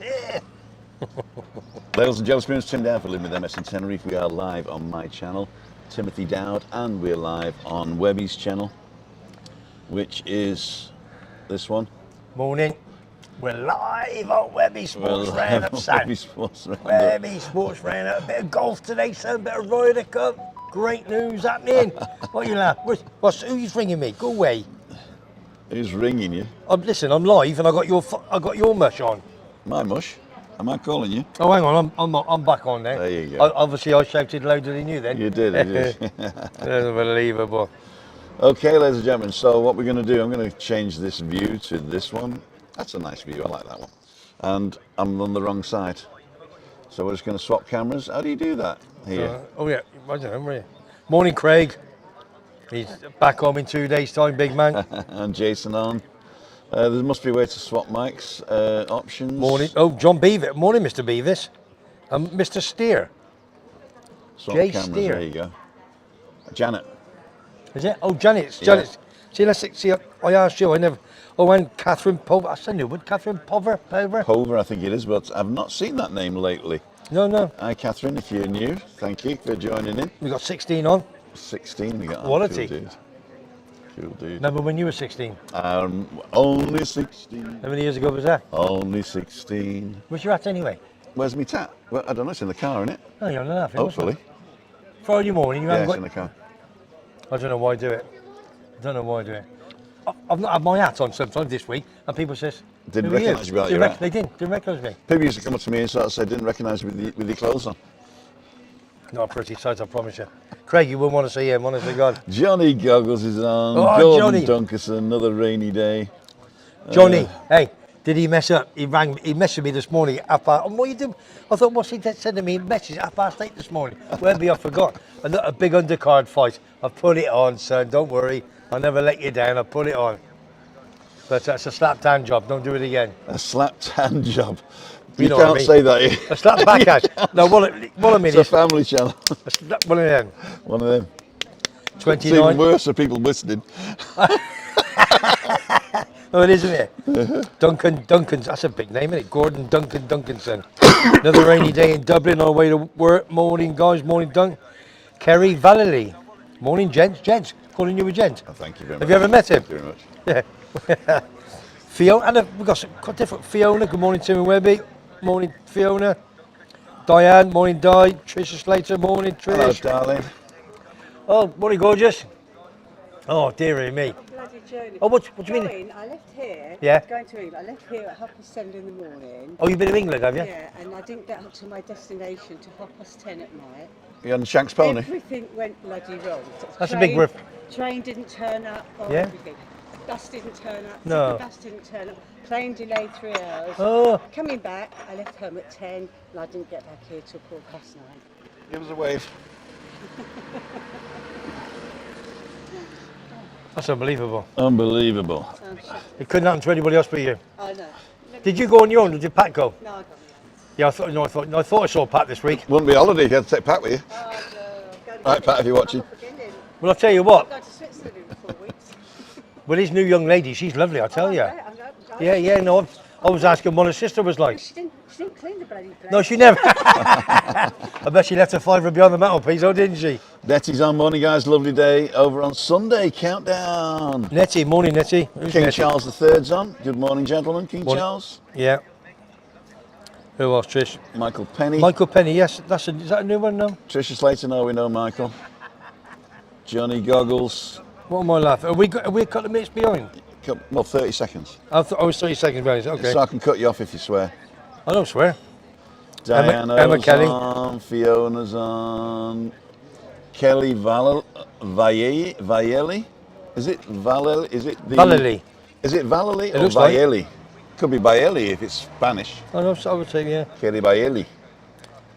Ladies and gentlemen, it's Tim Dowd for Living with MS in Tenerife. We are live on my channel, Timothy Dowd, and we're live on WEBBY'S channel, which is this one. Morning. We're live on WEBBY'S Sports Roundup, son. WEBBY'S Sports Roundup. WEBBY'S Sports Roundup. A bit of golf today, son. A bit of Ryder Cup. Great news happening. What you laugh? Who's ringing me? Go away. Who's ringing you? Listen, I'm live and I got your mush on. My mush? Am I calling you? Oh, hang on. I'm back on now. There you go. Obviously, I shouted louder than you then. You did. Unbelievable. Okay, ladies and gentlemen. So what we're going to do? I'm going to change this view to this one. That's a nice view. I like that one. And I'm on the wrong side. So we're just going to swap cameras. How do you do that? Here. Oh yeah, I don't know. Morning, Craig. He's back home in 2 days' time, big man. And Jason on. There must be a way to swap mics options. Morning. Oh, John Beavis. Morning, Mr. Beavis. Mr. Steer. Swap Jay cameras. Steer. There you go. Janet. Is it? Oh, Janet. Yeah. Janet. See, I asked you. I never. Oh, and Catherine Pover. I said new one. Catherine Pover. Pover, I think it is, but I've not seen that name lately. No. Hi, Catherine, if you're new. Thank you for joining in. We got 16 on. 16 we got. Quality. Cool dude. Remember when you were 16? Only 16. How many years ago was that? Only 16. Where's your hat anyway? Where's my tat? Well, I don't know. It's in the car, isn't it? Oh, you're on enough. Hopefully. Friday morning. You Yeah, haven't it's got. in the car. I don't know why I do it. I've not had my hat on sometimes this week, and people says. Didn't "Who are recognise you without your hat." They didn't recognise me. People used to come up to me and sort of say, didn't recognise you with your clothes on. Not a pretty sight, I promise you. Craig, you wouldn't want to see him, honest to God. Johnny Goggles is on. Oh, Gordon Johnny. Dunkerson, another rainy day. Johnny, hey, did he mess up? He messaged me this morning at 8:30. What are you doing? I thought, what's he said to me? He messaged at 8:30 this morning. Webby, I forgot. A big undercard fight. I put it on, son. Don't worry. I'll never let you down. I put it on. But that's a slap hand job. Don't do it again. A slapped hand job. You know what can't I mean. say that here. A slap backhand. No, what I mean It's a is family channel. one of them. One of them. It's 29. even worse for people listening. Oh, it is, isn't it? Duncan's, that's a big name, isn't it? Gordon Duncanson. Another rainy day in Dublin on our way to work. Morning, guys. Morning, Dunk. Kerry Vallely. Morning, gents. Gents, calling you a gent. Oh, thank you very much. Have you ever met him? Thank you very much. Yeah. Fiona, and we've got some quite different. Fiona, good morning, Tim and Webby. Morning, Fiona. Diane, morning, Di. Tricia Slater, morning, Trish. Hello, darling. Oh, morning, gorgeous. Oh, dearie me. Bloody journey. Oh, what do you mean? Going, I left here. Yeah. Going to England. I left here at 7:30 in the morning. Oh, you've been to England, have you? Yeah, and I didn't get up to my destination till 10:30 at night. You on Shank's pony? Everything went bloody wrong. That's a big riff. Train didn't turn up. Or Yeah. Everything. Bus didn't turn up. No. The bus didn't turn up. Plane delayed 3 hours. Oh, Coming back, I left home at 10, and I didn't get back here till 9:15. Give us a wave. that's unbelievable. Unbelievable. It couldn't happen to anybody else but you. I know. Did you go on your own, or did Pat go? No, I got it. Yeah, I thought I saw Pat this week. Wouldn't be a holiday if you had to take Pat with you. Oh, no. Right, Pat, if you're watching. Well, I'll tell you what. I'm going to Switzerland in 4 weeks. Well, his new young lady, she's lovely, I tell you. Yeah. Yeah, no, I was asking what her sister was like. She didn't clean the bloody place. No, she never. I bet she left a fiver behind the mantelpiece, oh, didn't she? Nettie's on. Morning, guys. Lovely day over on Sunday. Countdown. Nettie, morning, Nettie. Who's King Nettie? Charles III's on. Good morning, gentlemen. King Morning. Charles. Yeah. Who else, Trish? Michael Penny. Michael Penny, yes. Is that a new one now? Tricia Slater. No, we know Michael. Johnny Goggles. What am I laughing? Are we a couple of minutes behind? Well, 30 seconds. I thought I was 30 seconds behind. Okay. So I can cut you off if you swear. I don't swear. Diana's Emma Kelly. on. Fiona's on. Kelly Vallely. Is it Vallely? Is it the? Vallely. Is it Vallely It or looks like- Vallely? Could be Baeli if it's Spanish. I would say, yeah. Kelly Baeli.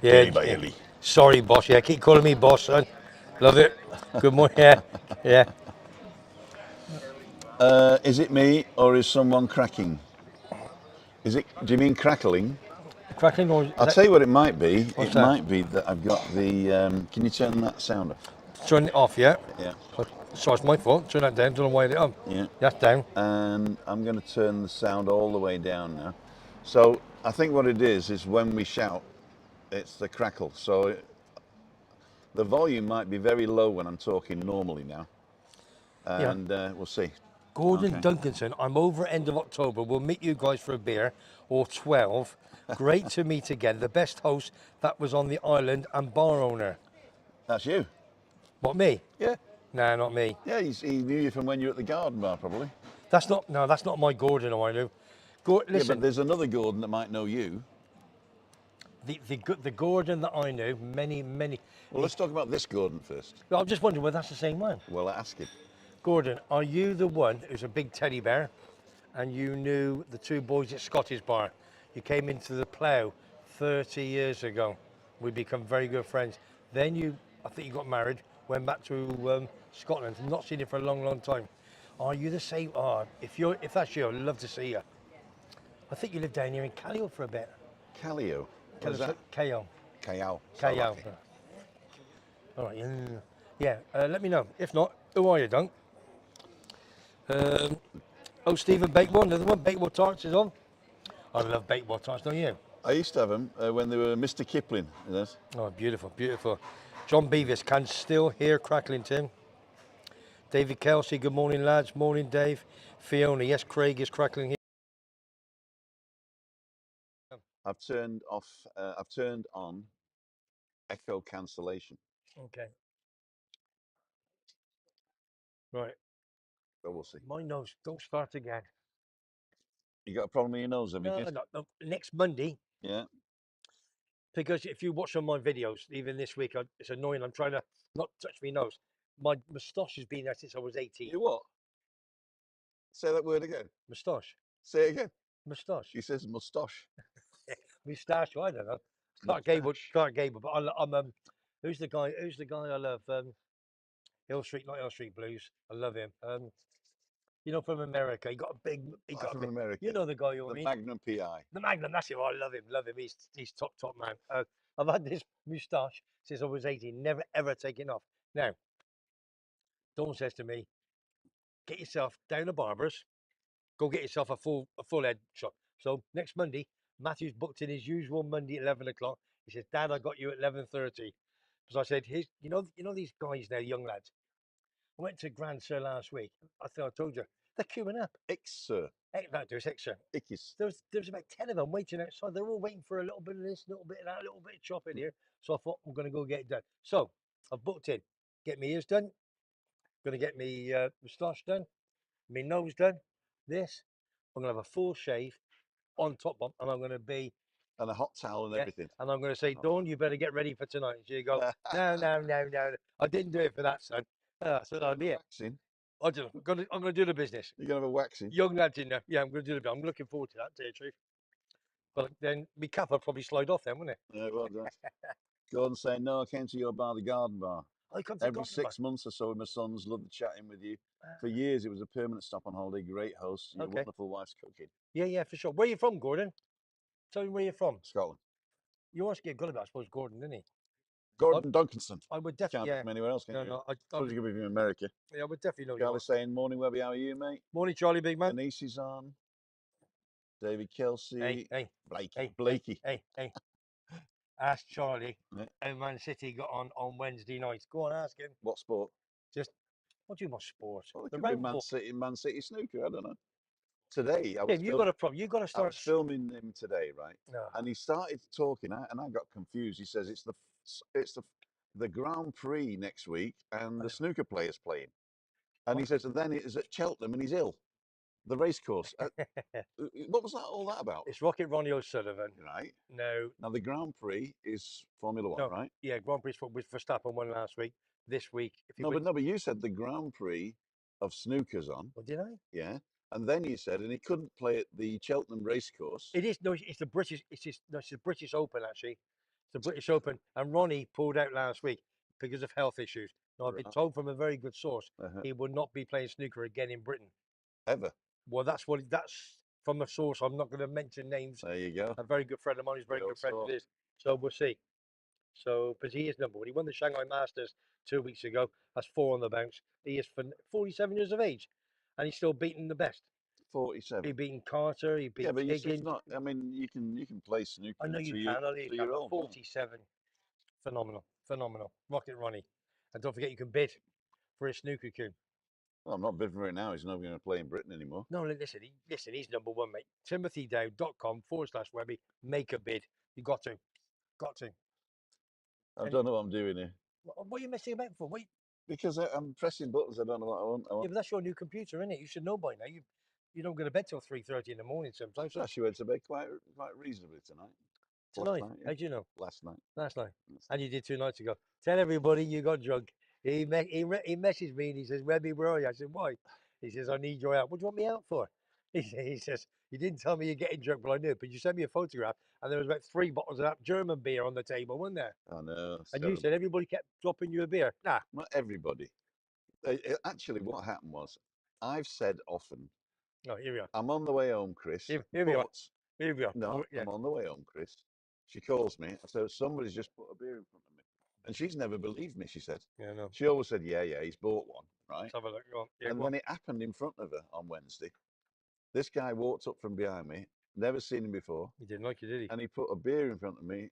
Yeah. Kelly Baeli. Sorry, boss. Yeah, keep calling me boss, son. Love it. Good morning. Yeah. Yeah. Is it me or is someone cracking? Is it? Do you mean crackling? Crackling or? I'll tell you what it might be. What's It that? might be that I've got the. Can you turn that sound off? Turn it off, yeah. Yeah. So it's my fault. Turn that down. Don't know why it up. Yeah. That's down. And I'm going to turn the sound all the way down now. So I think what it is when we shout, it's the crackle. So the volume might be very low when I'm talking normally now, Yeah. and we'll see. Gordon Okay. Duncanson, I'm over end of October. We'll meet you guys for a beer or 12. Great to meet again. The best host that was on the island and bar owner. That's you. What, me? Yeah. Nah, not me. Yeah, he knew you from when you were at the garden bar, probably. That's not my Gordon who I knew. Yeah, Listen, but there's another Gordon that might know you. the Gordon that I knew, many. Well, let's talk about this Gordon first. I'm just wondering whether that's the same one. Well, ask him. Gordon, are you the one who's a big teddy bear and you knew the two boys at Scottish Bar? You came into the Plough 30 years ago. We become very good friends. Then I think you got married, went back to Scotland, not seen you for a long time. Are you the same? Oh, if that's you, I'd love to see you. I think you lived down here in Callio for a bit. Callio. What is that? Callio. Callao. Callio. All right, yeah. Let me know. If not, who are you, Dunk? Oh, Stephen Bakewell, another one. Bakewell tarts is on. I love Bakewell tarts, don't you? I used to have them when they were Mr. Kipling. You know? Oh, beautiful. John Beavis can still hear crackling, Tim. David Kelsey, good morning, lads. Morning, Dave. Fiona, yes, Craig is crackling here. I've turned off. I've turned on echo cancellation. Okay. Right. But we'll see. My nose, don't start again. You got a problem with your nose, have you, kid? No. Next Monday, Yeah. because if you watch on my videos, even this week, it's annoying. I'm trying to not touch my nose. My moustache has been there since I was 18. You what? Say that word again. Moustache. Say it again. Moustache. She says moustache. Moustache. I don't know. Moustache. Clark Gable. But I'm who's the guy? Who's the guy I love? Hill Street, not Hill Street Blues. I love him. From America. He got a big. He I'm got a from big. America. You know the guy you The mean? Magnum PI. The Magnum. That's him. I love him. Love him. He's top man. I've had this moustache since I was 18. Never ever taken off. Now, Dawn says to me, "Get yourself down to Barber's. Go get yourself a full head shot." So next Monday, Matthew's booked in his usual Monday at 11 o'clock. He says, "Dad, I got you at 11:30." Because I said, these guys now, young lads. I went to Grand Sir last week. I think I told you they're queuing up. Ixer. No, there's extra. Ickis. There's about 10 of them waiting outside. They're all waiting for a little bit of this, a little bit of that, a little bit of chopping here. So I thought I'm going to go get it done. So I've booked in. Get my ears done. Going to get me moustache done. My nose done. This. I'm going to have a full shave on top of, and I'm going to be And a hot towel and yeah. everything. And I'm going to say, Oh. Dawn, you better get ready for tonight. And she go, no. I didn't do it for that, son. So I'm here. Waxing. I'm going to do the business. You're going to have a waxing. Young lads in there. Yeah, I'm going to do the. I'm looking forward to that, to tell you the truth. But then my cap will probably slide off then, wouldn't it? Yeah, well done. Gordon saying, no, I came to your bar, the garden bar. I come to Every God, 6 months or so with my sons, loved chatting with you. For years, it was a permanent stop on holiday. Great host. Your Okay. wonderful wife's cooking. Yeah, for sure. Where are you from, Gordon? Tell me where you're from. Scotland. You always get good about, I suppose, Gordon, didn't he? Gordon Duncanson. I would Can't definitely. be from anywhere else, can you? No. I Suppose you could be from America. yeah, I would definitely know you. Charlie saying, morning, Webby, how are you, mate? Morning, Charlie, big man. Denise is on. David Kelsey. Hey. Blakey. Hey. Ask Charlie Yeah. how Man City got on Wednesday night. Go on, ask him. What sport? Just what do you want sport? Well, it The could be round Man ball. City snooker. I don't know. Today, I was Tim, you got a problem. You got to I start. was filming him today, right? No. And he started talking, and I got confused. He says it's the Grand Prix next week, and the snooker players playing. And he says, and then it is at Cheltenham, and he's ill. The race course. What was that all that about? It's Rocket Ronnie O'Sullivan. Right. No. Now the Grand Prix is Formula One, No. right? Yeah, Grand Prix with Verstappen won last week. This week, if he wins, But you said the Grand Prix of snooker's on. well, did I? Yeah. And then you said, and he couldn't play at the Cheltenham race course. It is no. It's the British. It's the British Open actually. It's the British Open, and Ronnie pulled out last week because of health issues. Now I've been Right. told from a very good source Uh-huh. he will not be playing snooker again in Britain. Ever. Well, that's from a source. I'm not going to mention names. There you go. A very good friend of mine is a very Good good friend sort. of his. So we'll see. So, but he is number one. He won the Shanghai Masters 2 weeks ago. That's 4 on the bounce. He is 47 years of age, and he's still beating the best. 47. He beaten Carter. He beat Yeah, but it's Higgins. not. I mean, you can play snooker I know you to can. I know you to can. your But old. 47, phenomenal, phenomenal. Rocket Ronnie, and don't forget you can bid for a snooker coon. Well, I'm not bidding for it now. He's not going to play in Britain anymore. No, listen, he's number one, mate. TimothyDow.com/Webby. Make a bid. You got to. I And don't know what I'm doing here what are you messing about for? because I'm pressing buttons. I don't know what I want. Yeah, but that's your new computer, isn't it? You should know by now. You don't go to bed till 3:30 in the morning sometimes. I actually went to bed quite reasonably tonight. Last Tonight, night, yeah. how'd you know? Last night. Last night. Last And you did 2 nights ago. Tell everybody you got drunk. He messaged me and he says, Webby, where are you? I said, why? He says, I need your help. What do you want me out for? He says, you didn't tell me you're getting drunk, but I knew. But you sent me a photograph and there was about 3 bottles of that German beer on the table, wasn't there? I know. It's And you terrible. said everybody kept dropping you a beer. Nah. Not everybody. Actually, what happened was, I've said often, No, here we are. I'm on the way home, Chris. Here we are. But Here we are. no, Oh, yeah. I'm on the way home, Chris. She calls me. So somebody's just put a beer in front of me, and she's never believed me. She said. Yeah, no. She always said, yeah, he's bought one, right? Let's have a look. Go on. Yeah, And go on. then it happened in front of her on Wednesday. This guy walked up from behind me, never seen him before, He didn't like you, did he? and he put a beer in front of me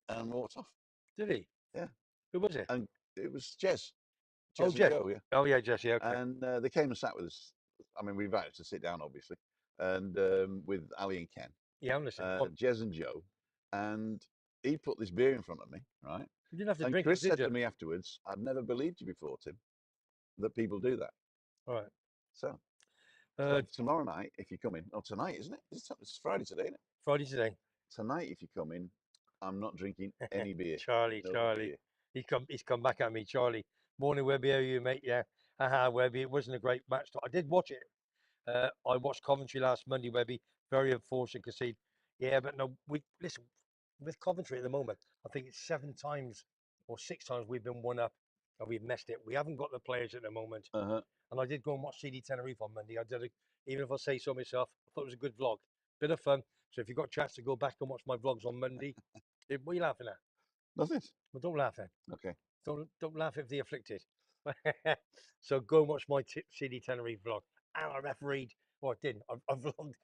and walked off. Did he? Yeah. Who was it? And it was Jez. Oh, And Jess. Joe, yeah. Oh, yeah, Jess. Yeah, okay. And they came and sat with us. I mean, we invited to sit down, obviously, and with Ali and Ken, Yeah, I'm listening. Go on. Jez and Joe, and he put this beer in front of me, right? You didn't have to And drink Chris it, did said you? to me afterwards, "I'd never believed you before, Tim, that people do that." All right. So Uh, tomorrow night, if you come in, or tonight, isn't it? It's Friday today, isn't it? Friday today. Tonight, if you come in, I'm not drinking any beer. Charlie. No beer. He's come back at me, Charlie. Morning, Webby. How are you, mate? Yeah. Haha, Webby. It wasn't a great match. I did watch it. I watched Coventry last Monday, Webby. Very unfortunate concede. Yeah, but no, we listen with Coventry at the moment. I think it's 7 times or 6 times we've been 1 up and we've messed it. We haven't got the players at the moment. Uh-huh. And I did go and watch CD Tenerife on Monday. Even if I say so myself, I thought it was a good vlog. Bit of fun. So if you've got a chance to go back and watch my vlogs on Monday, what are you laughing at? Nothing. Well, don't laugh then. Okay. Don't laugh if they're afflicted. So go and watch my CD Tenerife vlog. And I refereed. Well, I didn't. I vlogged.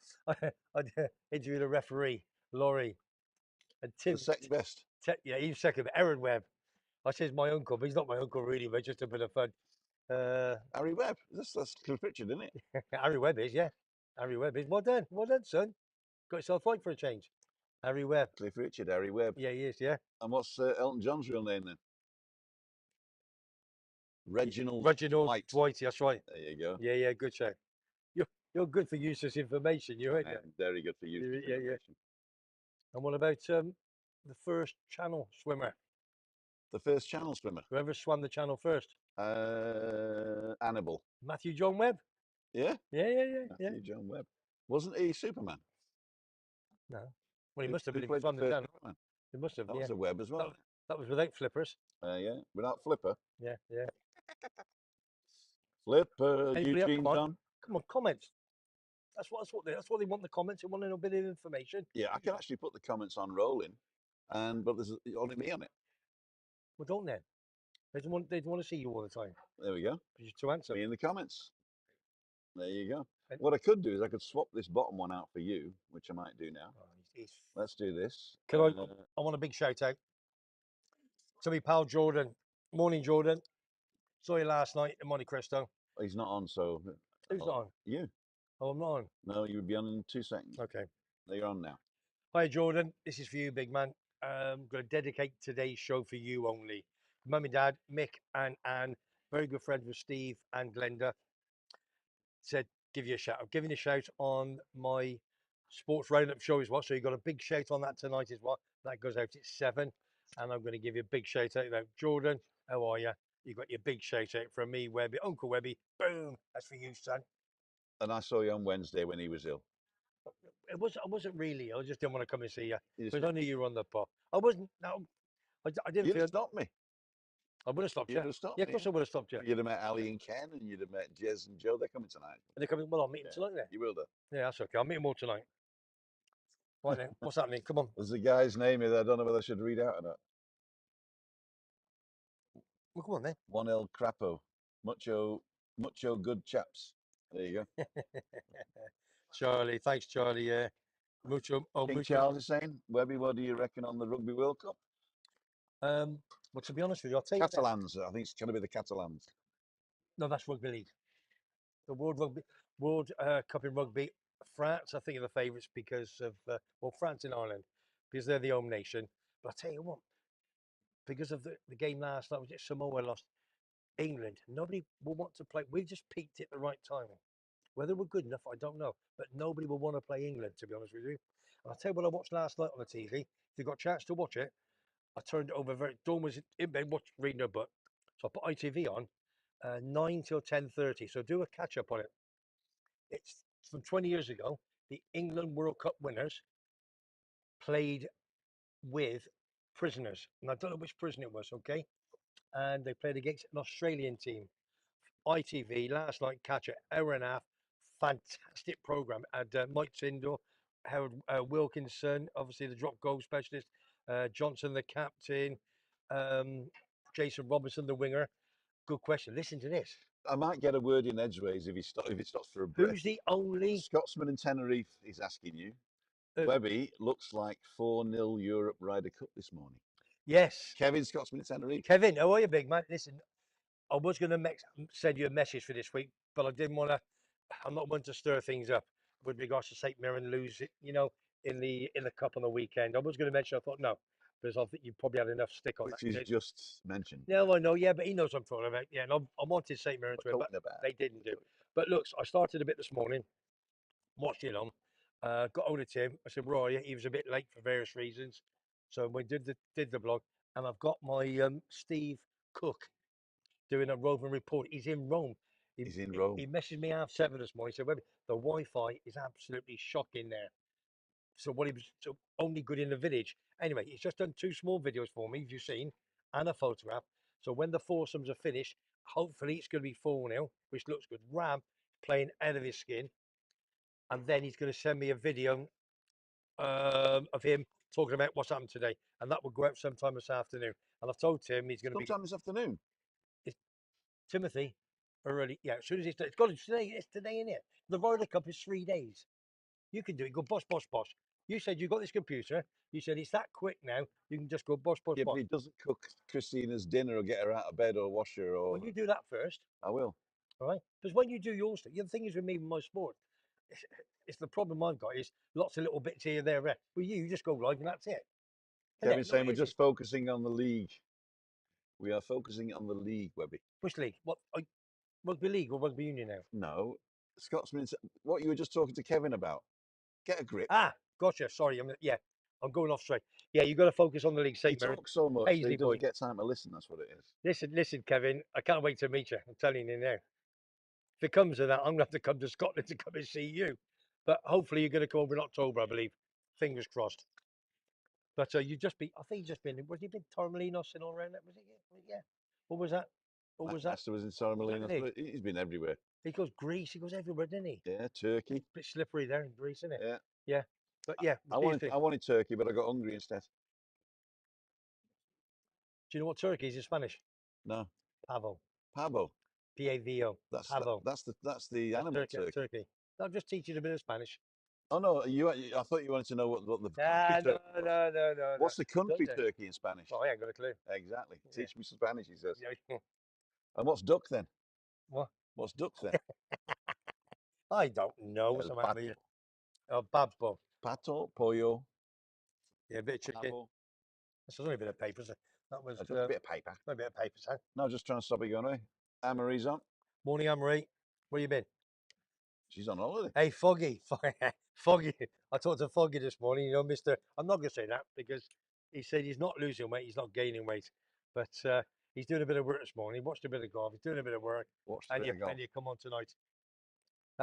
I interviewed a referee, Laurie, and The Tim. second best. Yeah, he's second. Aaron Webb. I says my uncle, but he's not my uncle really, but just a bit of fun. Harry Webb. That's Cliff Richard, isn't it? Harry Webb is, yeah. Harry Webb is. Well done, son. Got yourself right for a change. Harry Webb. Cliff Richard, Harry Webb. Yeah, he is, yeah. And what's Elton John's real name then? Reginald White. Dwight, that's right. There you go. Yeah, good show. You're good for useless information, you ain't you? Very good for you. Yeah. And what about the first channel swimmer? The first channel swimmer. Whoever swam the channel first? Annabelle. Matthew John Webb? Yeah? Yeah. Matthew John Webb. Wasn't he Superman? No. Well, he must have been. Who He played swam the the first channel. Superman? He must have, That yeah. was a Webb as well. That was without flippers. Yeah. Without Flipper. Yeah. Flipper, Anybody else? Eugene John. Come on, comments. That's what they want. The comments. They want a bit of information. Yeah, I can actually put the comments on rolling, but there's only me on it. Well, don't then. They don't want to see you all the time. There we go. Just to answer. Me in the comments. There you go. And- What I could do is I could swap this bottom one out for you, which I might do now. Let's do this. Can I want a big shout out to my pal Jordan. Morning, Jordan. Saw you last night in Monte Cristo. He's not on, so Who's not on? you. Oh, I'm not on. No, you would be on in 2 seconds. Okay. There you're on now. Hi, Jordan. This is for you, big man. I'm going to dedicate today's show for you only. Mum and Dad, Mick and Anne, very good friends with Steve and Glenda, said give you a shout. I'm giving a shout on my sports roundup show as well. So you got a big shout on that tonight as well. That goes out at 7. And I'm going to give you a big shout out. Jordan, how are you? You got your big shout out from me, Webby, Uncle Webby. Boom. That's for you, son. And I saw you on Wednesday when he was ill. I wasn't really. I just didn't want to come and see you You because I knew you were on the pot. I wasn't. No, I didn't You'd feel. have stopped me. I would have stopped you. You'd have stopped Yeah, of me. course I would have stopped you. You'd have met Ali and Ken, and you'd have met Jez and Joe. They're coming tonight. And they're coming. Well, I'll meet them tonight then. You will do. Yeah, that's okay. I'll meet them all tonight. Right then. What's happening? Come on. There's a guy's name here that I don't know whether I should read out or not. Well, come on then. 1L Crapo. Mucho good chaps. There you go. Charlie, thanks, Charlie. Mucho, King mucho. Charles is saying, Webby, what do you reckon on the Rugby World Cup? Well, to be honest with you, I'll tell you what. Catalans. I think it's going to be the Catalans. No, that's rugby league. The World Cup in rugby. France, I think, are the favourites because of well, France and Ireland, because they're the home nation. But I tell you what, because of the game last night, was it Samoa lost? England. Nobody will want to play. We just peaked at the right timing. Whether we're good enough, I don't know. But nobody will want to play England, to be honest with you. And I'll tell you what I watched last night on the TV. If you got a chance to watch it, I turned it over very. Dawn was in bed reading her book, so I put ITV on 9 till 10:30. So do a catch up on it. It's from 20 years ago. The England World Cup winners played with prisoners, and I don't know which prison it was. Okay, and they played against an Australian team. ITV last night, catch it, hour and a half, fantastic program. Had Mike Tyndall, Howard Wilkinson, obviously the drop goal specialist, Johnson the captain, Jason Robinson the winger. Good question. Listen to this. I might get a word in edgeways if he stops for a Who's breath. the only? Scotsman in Tenerife is asking you. Uh, Webby looks like 4-0 Europe Ryder Cup this morning. yes, Kevin, Scotsman in Tenerife. Kevin. How are you, big man? Listen, I was going to send you a message for this week, but I didn't want to. I'm not one to stir things up with regards to St Mirren lose it, in the cup on the weekend. I was going to mention. I thought no, because I think you probably had enough stick on Which that. is just mentioned. No, I know, yeah, but he knows what I'm talking about. Yeah, and I wanted St Mirren to win, but Talking about. they didn't do. But look, I started a bit this morning, watched it on, got hold of Tim. I said, Roy, he was a bit late for various reasons, so we did the blog, and I've got my Steve Cook doing a roving report. He's in Rome. He's in Rome. He messaged me 7:30 this morning. He said, "Webby, the Wi-Fi is absolutely shocking there." So what he was only good in the village. Anyway, he's just done 2 small videos for me, if you've seen, and a photograph. So when the foursomes are finished, hopefully it's going to be 4-0, which looks good. Ram playing out of his skin. And then he's going to send me a video of him talking about what's happened today. And that will go out sometime this afternoon. And I've told Tim he's going to be Sometime this afternoon. Timothy early. Yeah, as soon as it's got today. It's today in it. The Ryder Cup is 3 days. You can do it. Go bosh, bosh, bosh. You said you got this computer. You said it's that quick now. You can just go bosh, bosh, Yeah, but bosh. he doesn't cook Christina's dinner or get her out of bed or wash her or. Well, you do that first, I will. all right? Because when you do your stuff, the thing is with me with my sport, it's, it's the problem I've got is lots of little bits here, there. With you just go live and that's it. Kevin's No, saying it we're is. just focusing on the league. We are focusing on the league, Webby. Which league? What? Rugby league or rugby union now? No, Scotsman. What you were just talking to Kevin about. Get a grip. Gotcha. Sorry, I'm going off straight. Yeah, you got to focus on the league. He St. Mirren, talks so much that Paisley he boy. doesn't get time to listen. That's what it is. Listen, Kevin. I can't wait to meet you. I'm telling you now. If it comes to that, I'm going to have to come to Scotland to come and see you. But hopefully you're going to come over in October, I believe. Fingers crossed. But I think you just been, was he been Torremolinos and all around that? Was it? Yeah. What was that? What was that? McMaster was in Torremolinos. League? He's been everywhere. He goes Greece. He goes everywhere, didn't he? Yeah, Turkey. Bit slippery there in Greece, isn't it? Yeah. Yeah. But yeah, I wanted Turkey, but I got hungry instead. Do you know what Turkey is in Spanish? No. Pavo. Pavo. P-A-V-O. Pavo. That's the animal turkey. I'll just teach you a bit of Spanish. Oh no, I thought you wanted to know what the Ah, country no, turkey was. no. What's the country Don't turkey in Spanish? Oh, I ain't got a clue. Exactly. Yeah. Teach me some Spanish, he says. Yeah. And what's duck then? What? What's duck then? I don't know. What's El the matter with you? pato. Oh, babbo. Pato, pollo, Yeah, a bit of chicken. pavo. That's only a bit of paper. That was Just a bit of paper. a bit of paper, son. No, just trying to stop it going away. Anne-Marie's on. Morning, Anne-Marie. Where you been? She's on holiday. Hey, Foggy. Foggy. I talked to Foggy this morning. Mister. I'm not going to say that because he said he's not losing weight. He's not gaining weight. But he's doing a bit of work this morning. He watched a bit of golf. He's doing a bit of work. And you come on tonight.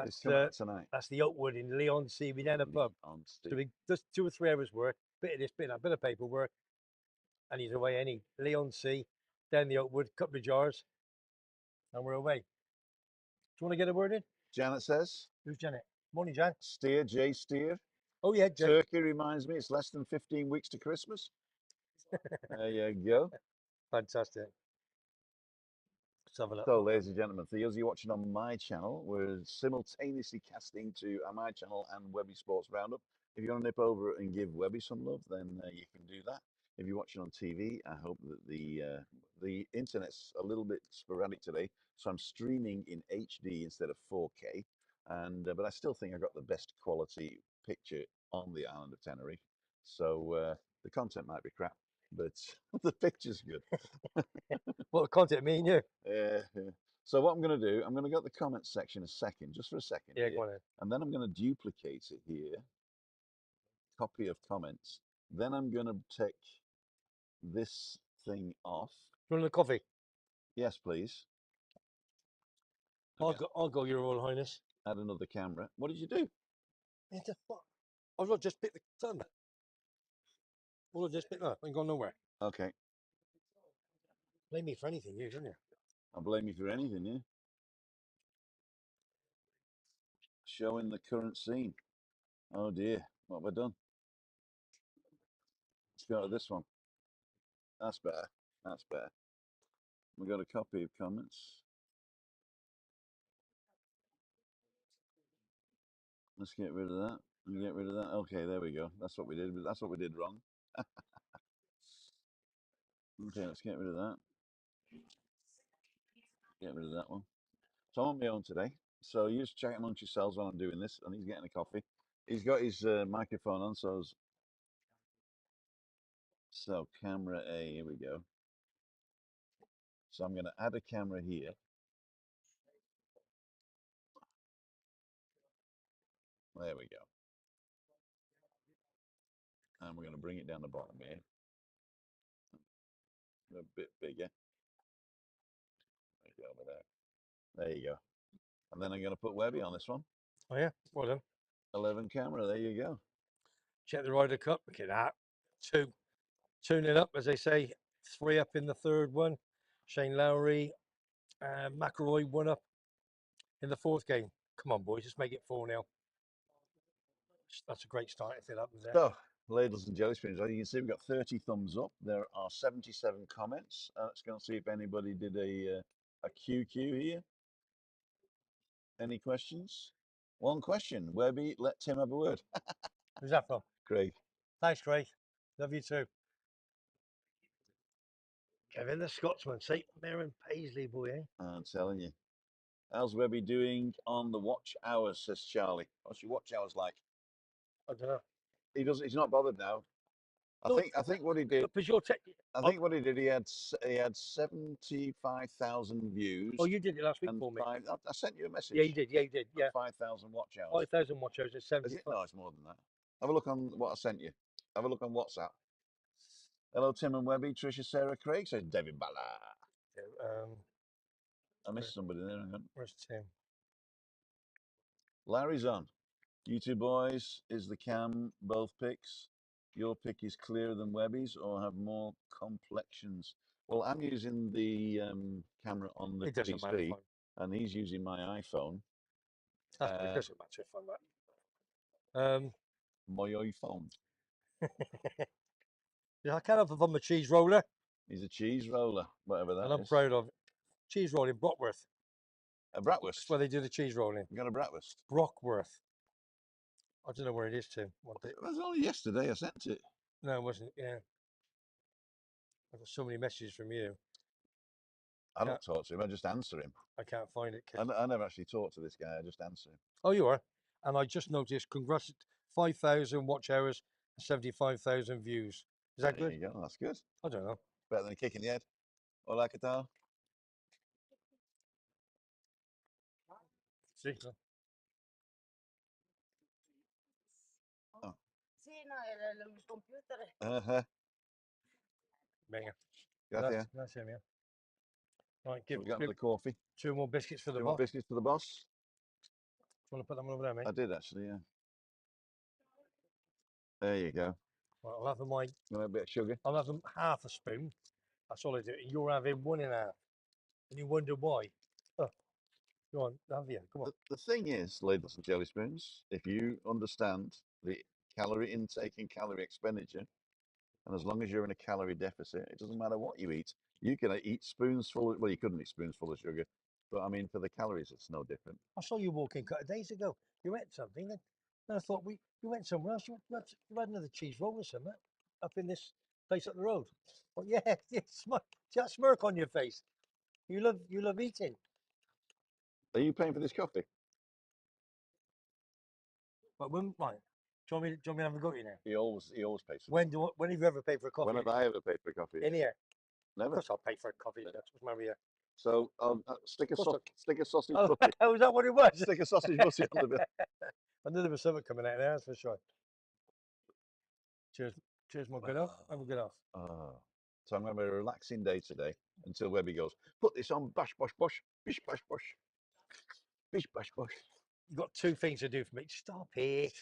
It's coming out tonight. That's the Oakwood in Leon C. We down a pub. So we just 2 or 3 hours work. Bit of this, bit of that, bit of paperwork. And he's away Leon C. Down the Oakwood, couple of jars. And we're away. Do you want to get a word in? Janet says. Who's Janet? Morning, Jan. Steer, Jay Steer. Oh, yeah, Jan. Turkey reminds me it's less than 15 weeks to Christmas. There you go. Fantastic. Let's have a look. So, ladies and gentlemen, for those of you watching on my channel, we're simultaneously casting to my channel and Webby Sports Roundup. If you want to nip over and give Webby some love, then you can do that. If you're watching on TV, I hope that the internet's a little bit sporadic today, so I'm streaming in HD instead of 4K. And but I still think I got the best quality picture on the island of Tenerife. So the content might be crap, but the picture's good. What content, me and you? Yeah. So what I'm going to do, I'm going to go to the comments section a second, just for a second Yeah, here, go on then. and then I'm going to duplicate it here, copy of comments. Then I'm going to take this thing off. You want a coffee? Yes, please. I'll Okay. go. I'll go, Your Royal Highness. Add another camera. What did you do? It's a fuck. I've not just picked the thunder. All I just picked up. Ain't gone nowhere. Okay. Blame me for anything, you, don't you? I blame you for anything, yeah. Showing the current scene. Oh dear, what have I done? Let's go to this one. That's better. That's better. We got a copy of comments. Let's get rid of that. And get rid of that. Okay, there we go. That's what we did. That's what we did wrong. Okay, let's get rid of that. Get rid of that one. So I'm on my own today. So you just check amongst yourselves while I'm doing this, and he's getting a coffee. He's got his microphone on, so camera A. Here we go. So I'm going to add a camera here. There we go. And we're going to bring it down the bottom here. A bit bigger. There you go, over there. There you go. And then I'm going to put Webby on this one. Oh yeah. Well done. 11 camera. There you go. Check the Ryder Cup. Look at that. Tune it up, as they say. 3 up in the third one. Shane Lowry, McIlroy 1 up in the fourth game. Come on, boys, just make it 4-0. That's a great start if it happens there. So, ladies and jelly spoons, as you can see, we've got 30 thumbs up. There are 77 comments. Let's go and see if anybody did a QQ here. Any questions? One question. Webby, let Tim have a word. Who's that from? Craig. Thanks, Craig. Love you too. Kevin the Scotsman. See, Maren Paisley, boy, eh? I'm telling you. How's Webby doing on the watch hours, says Charlie. What's your watch hours like? I don't know. He's not bothered now. I No, think what he did, because you're I think what he did, he had 75,000 views oh, you did it last week and for me. I sent you a message. Yeah, you did. Yeah, you did. Yeah. 5,000 watch hours. 5,000 watch hours at Is 70. it? No, it's more than that. Have a look on what I sent you. Have a look on WhatsApp. Hello, Tim and Webby, Tricia, Sarah, Craig, says David Balla. I missed somebody there. Hang on. Where's Tim? Larry's on. You two boys, is the cam both picks? Your pick is clearer than Webby's or have more complexions? Well, I'm using the camera on the It doesn't matter if PC, and he's using my iPhone. it doesn't matter if I'm that. My iPhone. Yeah, I can have a cheese roller, He's a cheese roller, whatever that and I'm is. proud of it. Cheese rolling, Brockworth. A That's bratwurst. where they do the cheese rolling. You got a bratwurst? Brockworth. I don't know where it is, Tim. It was only yesterday I sent it. No, it wasn't. Yeah. I've got so many messages from you. I don't talk to him. I just answer him. I can't find it. I never actually talk to this guy. I just answer him. Oh, you are. And I just noticed, congrats, 5,000 watch hours, 75,000 views. Is that There good? you go. That's good. I don't know. Better than a kick in the head. Hola, ¿qué tal? See? Oh. Sí, no, el computer. Venga. Gracias. Gracias, man. Right, So give we got the coffee. 2 more biscuits for the Do you want boss. biscuits for the boss? Do you want to put them over there, mate? I did actually, yeah. There you go. Right, I'll have them like, You want a bit of sugar? I'll have them half a spoon. That's all I do. You're having 1.5. And you wonder why. Oh, go on, have you? Come on. The thing is, ladies and jelly spoons, if you understand the calorie intake and calorie expenditure, and as long as you're in a calorie deficit, it doesn't matter what you eat, You can eat spoonsful. Well, you couldn't eat spoonsful of sugar, but I mean, for the calories, it's no different. I saw you walking a couple of days ago. You ate something, and I thought you went somewhere else. You had another cheese roll or something up in this place up the road. Well, yeah, yeah, see that smirk on your face. You love eating. Are you paying for this coffee? But right, do you want me to have a go at you now? He always pays for When have you ever paid for a this. When coffee? have I ever paid for a coffee? In here? Of Never. course I'll pay for a coffee. That's what's my here. So stick a Of course stick a sausage Oh, butty. was that what it was? Stick a sausage butty on the bill. I knew there was something coming out there, that's for sure. Cheers, cheers, my good off. Have a good off. So I'm going to have a relaxing day today until Webby goes, put this on, bash, bosh, bosh, bish, bash, bosh, bish, bash, bosh. You've got two things to do for me. Stop it.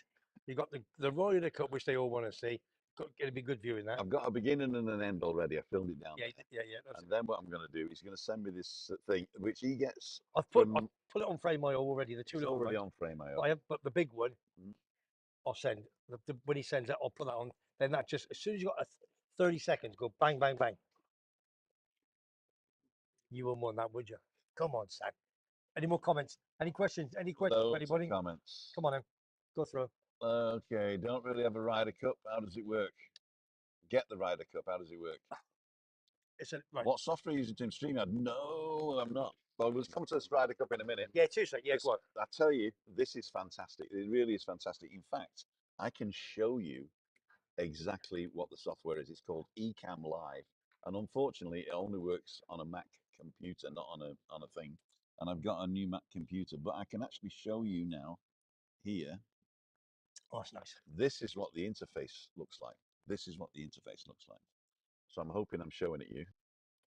You've got the Ryder Cup, which they all want to see. It'll be good viewing that. I've got a beginning and an end already. I filmed it down Yeah, there. yeah. And then what I'm going to do, he's going to send me this thing, which he gets I've put it on frame IO already. The two it's little already ones. on frame IO. But the big one, Mhm. I'll send. When he sends it, I'll put that on. Then that just as soon as you got 30 seconds, go bang, bang, bang. You wouldn't want that, would you? Come on, Sam. Any more comments? Any questions? Any questions for Loads of anybody? comments. Come on, then. Go through. Okay, don't really have a Ryder Cup. How does it work? Get the Ryder Cup. How does it work? Right. What software are you using to StreamYard? No, I'm not. Well, we'll come to this Ryder Cup in a minute. Yeah, 2 seconds. Yeah, go on. I tell you, this is fantastic. It really is fantastic. In fact, I can show you exactly what the software is. It's called Ecamm Live, and unfortunately, it only works on a Mac computer, not on a thing. And I've got a new Mac computer, but I can actually show you now here. Oh, that's nice. This is what the interface looks like. This is what the interface looks like. So I'm hoping I'm showing it you.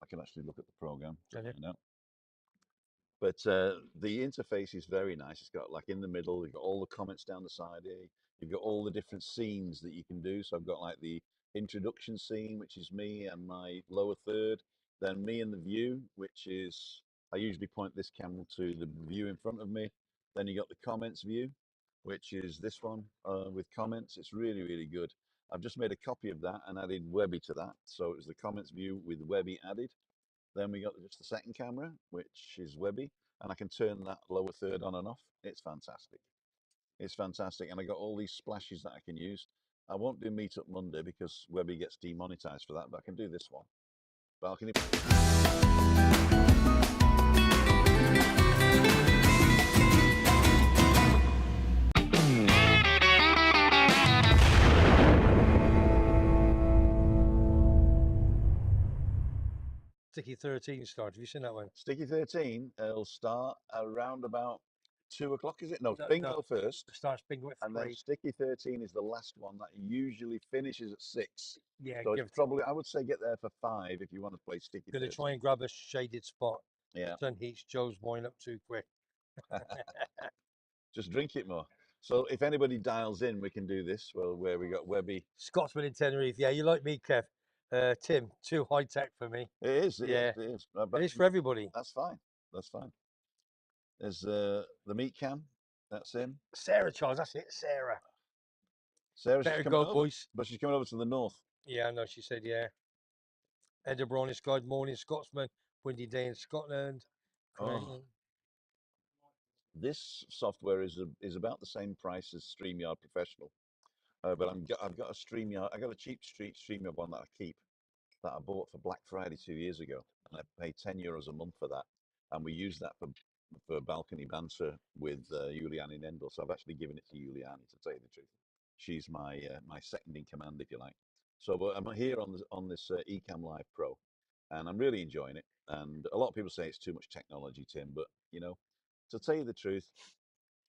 I can actually look at the program to find out. But the interface is very nice. It's got like in the middle, you've got all the comments down the side here. You've got all the different scenes that you can do. So I've got like the introduction scene, which is me and my lower third. Then me and the view, which is, I usually point this camera to the view in front of me. Then you got the comments view, which is this one with comments. It's really, really good. I've just made a copy of that and added Webby to that. So it was the comments view with Webby added. Then we got just the second camera, which is Webby, and I can turn that lower third on and off. It's fantastic. It's fantastic. And I got all these splashes that I can use. I won't do Meetup Monday because Webby gets demonetized for that, but I can do this one. Balcony. Sticky 13 start. Have you seen that one? Sticky 13 will start around about 2 o'clock, is it? No, No, bingo no. first. It starts bingo at And then 3. Sticky 13 is the last one that usually finishes at 6. Yeah, So give it's it. probably, I would say get there for 5 if you want to play Sticky Gonna 13. try and grab a shaded spot. Yeah. Sun heats Joe's wine up too quick. Just drink it more. So if anybody dials in, we can do this. Well, where we got Webby. Scotsman in Tenerife. Yeah, you like me, Kev. Tim, too high tech for me. It is. Yeah. It is. It is for everybody. That's fine. That's fine. There's the meat cam. That's him. Sarah Charles, that's it. Sarah. Sarah's Better coming go, over, boys. but she's coming over to the north. Yeah, I know. She said, yeah. Edinburgh is good morning, Scotsman. Windy day in Scotland. Oh. This software is about the same price as StreamYard Professional, but I've got a StreamYard. I got a cheap StreamYard one that I keep that I bought for Black Friday 2 years ago, and I paid €10 a month for that, and we use that for balcony banter with Julianne in Endel. So I've actually given it to Julianne, to tell you the truth. She's my my second in command, if you like. So, but I'm here on this Ecamm Live Pro, and I'm really enjoying it. And a lot of people say it's too much technology, Tim, but you know, to tell you the truth,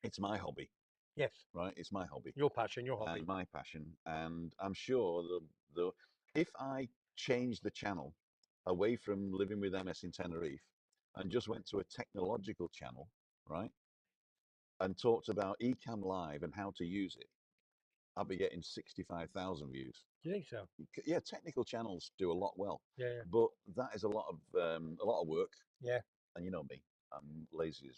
it's my hobby. Yes. Right? It's my hobby. Your passion, your hobby. And my passion. And I'm sure the if I change the channel away from living with MS in Tenerife and just went to a technological channel, right? And talked about Ecamm Live and how to use it, I'll be getting 65,000 views. Do you think so? Yeah, technical channels do a lot well. Yeah. But that is a lot of work. Yeah. And you know me, I'm lazy as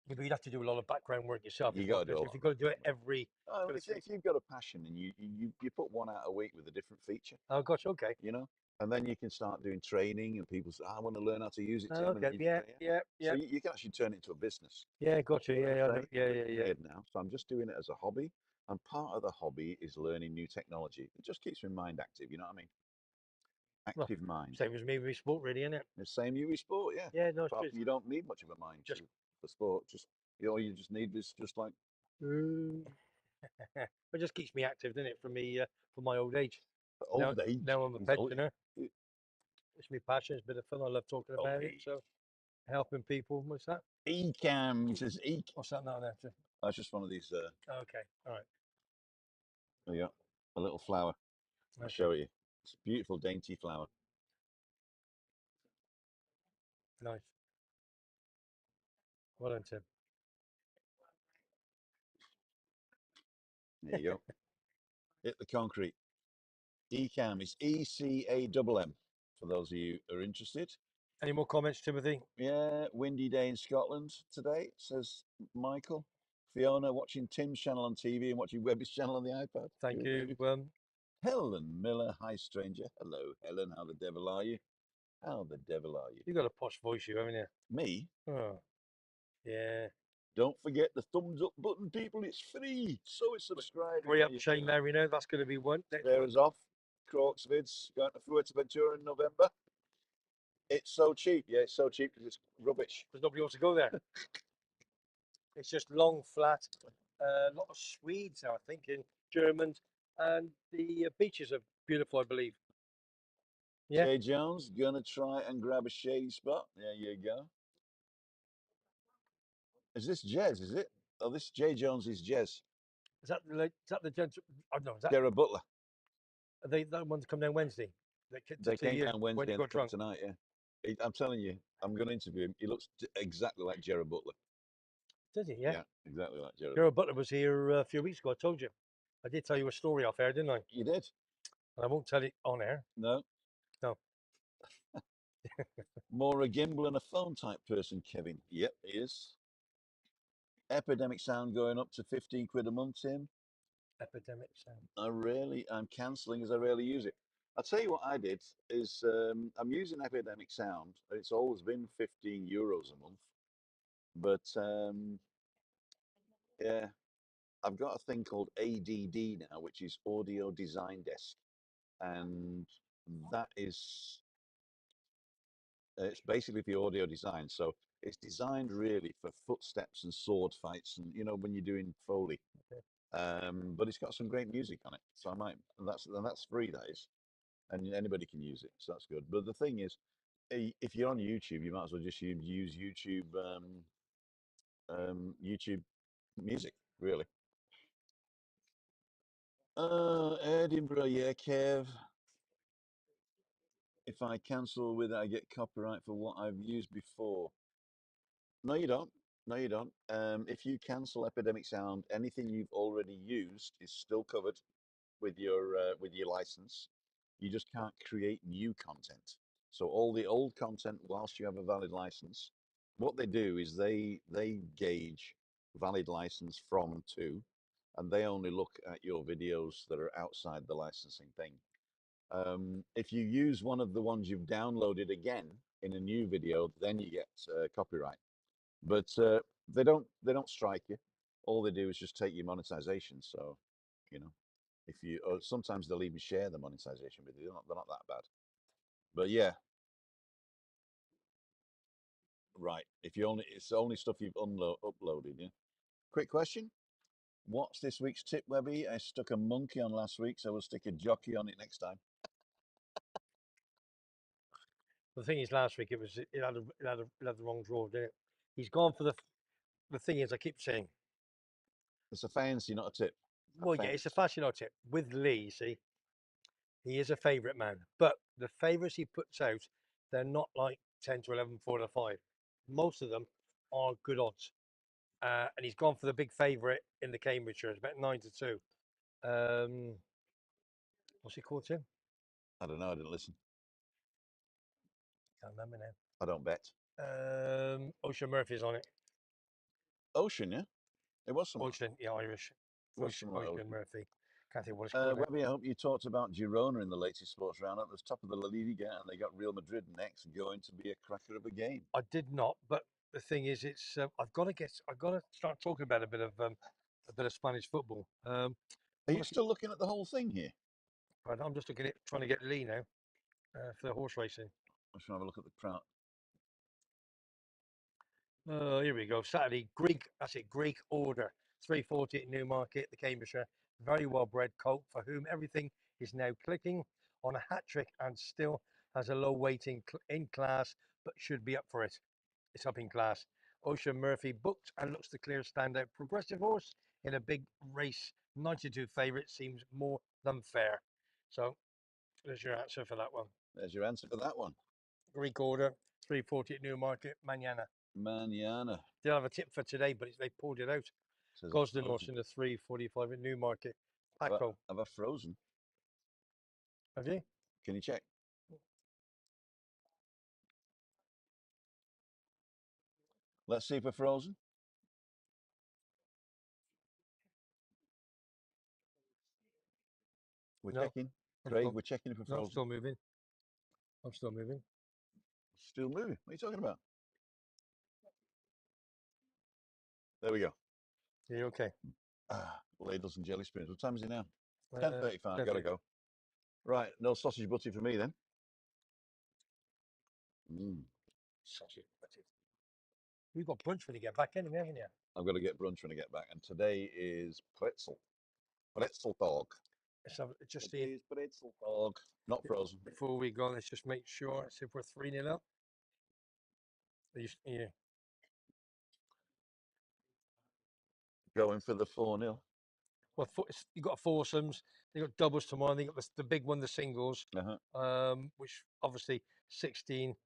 Yeah, but you'd have to do a lot of background work yourself. You as got well, to do a 'cause lot if you've of got to do it background work. every Oh, two or if three. you've got a passion and you put one out a week with a different feature, Oh gosh, okay. you know, and then you can start doing training and people say, I want to learn how to use it, Oh, Tim, and then okay. you just Yeah, say, yeah. yeah, So yeah, you can actually turn it into a business. yeah. Gotcha. What I'm Yeah, saying, yeah, I'm yeah, yeah. retired now, so I'm just doing it as a hobby. And part of the hobby is learning new technology. It just keeps my mind active, you know what I mean? Well, Active mind. same as me with sport, really, isn't it? The same you with sport, yeah. Yeah, no, it's Apart just from you don't need much of a mind just. for sport. Just all you just need is just like It just keeps me active, doesn't it? For my old age. Now, old age. now I'm a He's old. pensioner. It's my passion. It's a bit of fun. I love talking about it. So helping people. What's that? Ecam. He says Ec. What's that now? There. That's just one of these. Okay. All right. There you go. A little flower. I'll Okay. show you. It's a beautiful, dainty flower. Nice. Well done, Tim. There you go. Hit the concrete. Ecam is ECAMM. For those of you who are interested. Any more comments, Timothy? Yeah, windy day in Scotland today, says Michael. Fiona watching Tim's channel on TV and watching Webby's channel on the iPad. Thank you. Helen Miller, hi stranger. Hello, Helen. How the devil are you? How the devil are you? You got a posh voice, you haven't you? Me? Oh, yeah. Don't forget the thumbs up button, people. It's free. So is subscribing. Hurry up, You Shane Larry. Now that's going to be one next Spare one. us off. Crocs vids going to Fuerteventura in November. It's so cheap. Yeah, it's so cheap because it's rubbish. There's nobody else to go there. It's just long, flat. A lot of Swedes now, I think, in Germans, and the beaches are beautiful, I believe. Yeah. Jay Jones gonna try and grab a shady spot. There you go. Is this Jez? Is it? Oh, this Jay Jones is Jez. Is that the gentle? I don't know. Is that Jared Butler. are they that one's come down Wednesday? They came down When Wednesday you and got they come drunk. tonight. Yeah, I'm telling you, I'm going to interview him. He looks exactly like Jared Butler. Does he? Yeah. Yeah, exactly like Jared. Gerald Butler was here a few weeks ago. I told you. I did tell you a story off air, didn't I? You did? And I won't tell it on air. No. No. More a gimbal and a phone type person, Kevin. Yep, he is. Epidemic Sound going up to 15 quid a month, Tim. Epidemic sound. I'm cancelling as I rarely use it. I'll tell you what I did is I'm using Epidemic Sound. It's always been 15 euros a month. But yeah, I've got a thing called ADD now, which is Audio Design Desk. And that is, it's basically the audio design. So it's designed really for footsteps and sword fights and, you know, when you're doing Foley. Okay. But it's got some great music on it. So I might, and that's free, that is. And anybody can use it. So that's good. But the thing is, if you're on YouTube, you might as well just use YouTube music, really. Edinburgh, yeah, Kev. If I cancel with it, I get copyright for what I've used before. No, you don't. No, you don't. If you cancel Epidemic Sound, anything you've already used is still covered with your license. You just can't create new content. So all the old content, whilst you have a valid license, what they do is they gauge valid license from to, and they only look at your videos that are outside the licensing thing. If you use one of the ones you've downloaded again in a new video, then you get copyright. But they don't strike you. All they do is just take your monetization. So, you know, if you or sometimes they'll even share the monetization with you. They're not that bad. But yeah, right. If you only it's only stuff you've uploaded. Yeah. Quick question. What's this week's tip, Webby? I stuck a monkey on last week, so we'll stick a jockey on it next time. The thing is, last week it had the wrong draw, didn't it? He's gone for the thing is, I keep saying, It's a fancy, not a tip. well, yeah, it's a fashion tip with Lee. See, he is a favourite man, but the favourites he puts out, they're not like 10 to 11, 4 to 5. Most of them are good odds. And he's gone for the big favourite in the Cambridgeshire. It's about 9 to 2. What's he called, Tim? I don't know. I didn't listen. Can't remember I don't bet. now. Ocean Murphy's on it. Ocean, yeah? It was some. Ocean, yeah, Irish. Was some Ocean Ocean. Murphy. Can't think what it's called now. Webby, I hope you talked about Girona in the latest sports roundup. It was top of the La Liga, and they got Real Madrid next, going to be a cracker of a game. I did not, but the thing is, it's I've got to start talking about a bit of Spanish football. Are you still looking at the whole thing here? Right, I'm just looking at trying to get Lee now for the horse racing. Let's have a look at the crowd. Here we go. Saturday, Greek. That's it. Greek Order, 3:40 at Newmarket, the Cambridgeshire. Very well bred colt for whom everything is now clicking on a hat trick and still has a low weighting in class, but should be up for it. It's up in class. Ocean Murphy booked and looks the clear standout progressive horse in a big race. 92 favourite seems more than fair. So there's your answer for that one. There's your answer for that one. Greek Order, 3:40 at Newmarket, Manana. Manana. Did have a tip for today, but they pulled it out. Says Gosden it's horse in frozen. the 3:45 at Newmarket. Have I, Paco, have I frozen? have you? Can you check? Let's see if we're frozen. We're No, checking. I'm Craig, still, we're checking if we're no, I'm frozen. still moving. I'm still moving. Still moving. What are you talking about? There we go. Are you okay? Ladles and jelly spoons. What time is it now? Uh, 10:35. Gotta go. Right, no sausage butty for me then. Sausage. We've got brunch when you get back anyway, haven't you? I've got to get brunch when I get back, and today is pretzel. Pretzel dog. So just Today see is pretzel dog. Not frozen. before we go. Let's just make sure. See if we're 3-0 up. Yeah. Going for the 4-0. Well, you got foursomes. You got doubles tomorrow. Then you got the big one, the singles. Which obviously 16.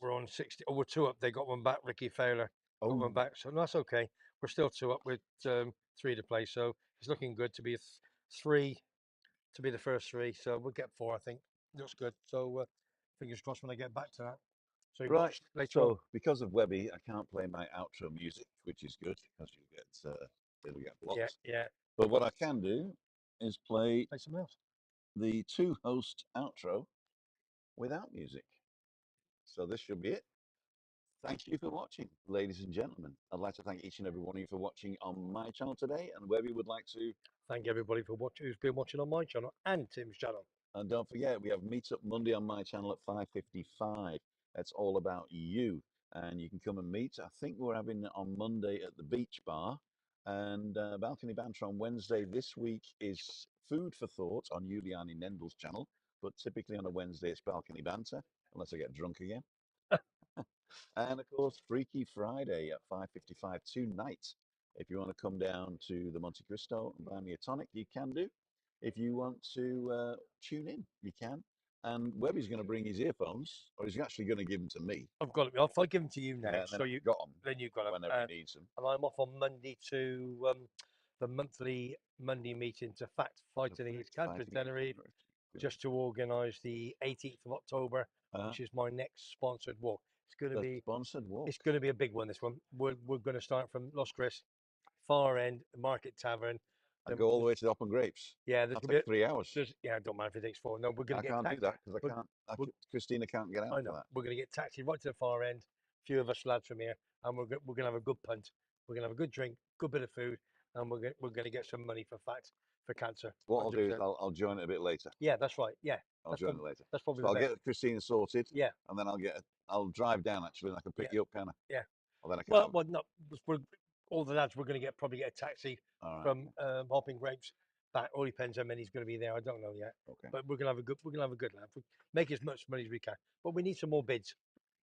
We're on 60. Oh, we're 2 up. They got one back. Ricky Fowler got one back. So no, that's okay. We're still 2 up with 3 to play. So it's looking good to be 3 to be the first 3. So we'll get 4, I think. Looks good. So fingers crossed when I get back to that. So you Right. watch later on. So because of Webby, I can't play my outro music, which is good because it'll get blocked. Yeah. But what I can do is play Something else. the 2-host outro without music. So this should be it. Thank you for watching, ladies and gentlemen. I'd like to thank each and every one of you for watching on my channel today, and Webby would like to thank everybody for watching who's been watching on my channel and Tim's channel. And don't forget, we have Meet Up Monday on my channel at 5:55. That's all about you. And you can come and meet. I think we're having it on Monday at the Beach Bar. And Balcony Banter on Wednesday this week is Food for Thought on Juliani Nendel's channel. But typically on a Wednesday, it's Balcony Banter, unless I get drunk again. And of course, Freaky Friday at 5:55 tonight. If you want to come down to the Monte Cristo and buy me a tonic, you can do. If you want to tune in, you can. And Webby's going to bring his earphones, or he's actually going to give them to me. I've got it. I'll give them to you now. Yeah, and then so I've got them. Then you've got them. Whenever he needs them. And I'm off on Monday to the monthly Monday meeting to Fact Fighting Against Cancer Tenerife, just to organise the 18th of October, which is my next sponsored walk. It's going to be sponsored walk. It's going to be a big one. This one. We're going to start from Los Chris, far end, Market Tavern. And go all the way to the Open Grapes. Yeah, there's going to be 3 hours. Yeah, it don't matter if it takes 4. No, we're going to get. I can't do that because I can't. Christina can't get out for that. We're going to get taxi right to the far end. A few of us lads from here, and we're going to have a good punt. We're going to have a good drink, good bit of food, and we're going to get some money for cancer. What I'll do is I'll join it a bit later. Yeah, that's right. Yeah, I'll join it later. That's probably. So I'll get Christina sorted. Yeah, and then I'll drive down actually, and I can pick you up, can I? Yeah. Well, then I can. Well, no. All the lads, we're going to probably get a taxi from Hopping Grapes. That all depends how many's going to be there. I don't know yet. Okay. But we're going to have a good laugh. Make as much money as we can. But we need some more bids.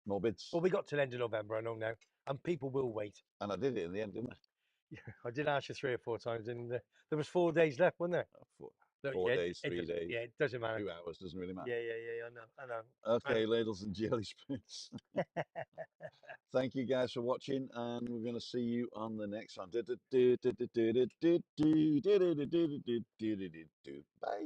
More bids. Well, we got to the end of November, I know now, and people will wait. And I did it in the end, didn't I? Yeah, I did ask you 3 or 4 times, and there was 4 days left, wasn't there? 4 days, 3 days. Yeah, it doesn't matter. 2 hours doesn't really matter. Yeah. I know. Okay, ladles and jelly spoons. Thank you guys for watching, and we're going to see you on the next one. Bye.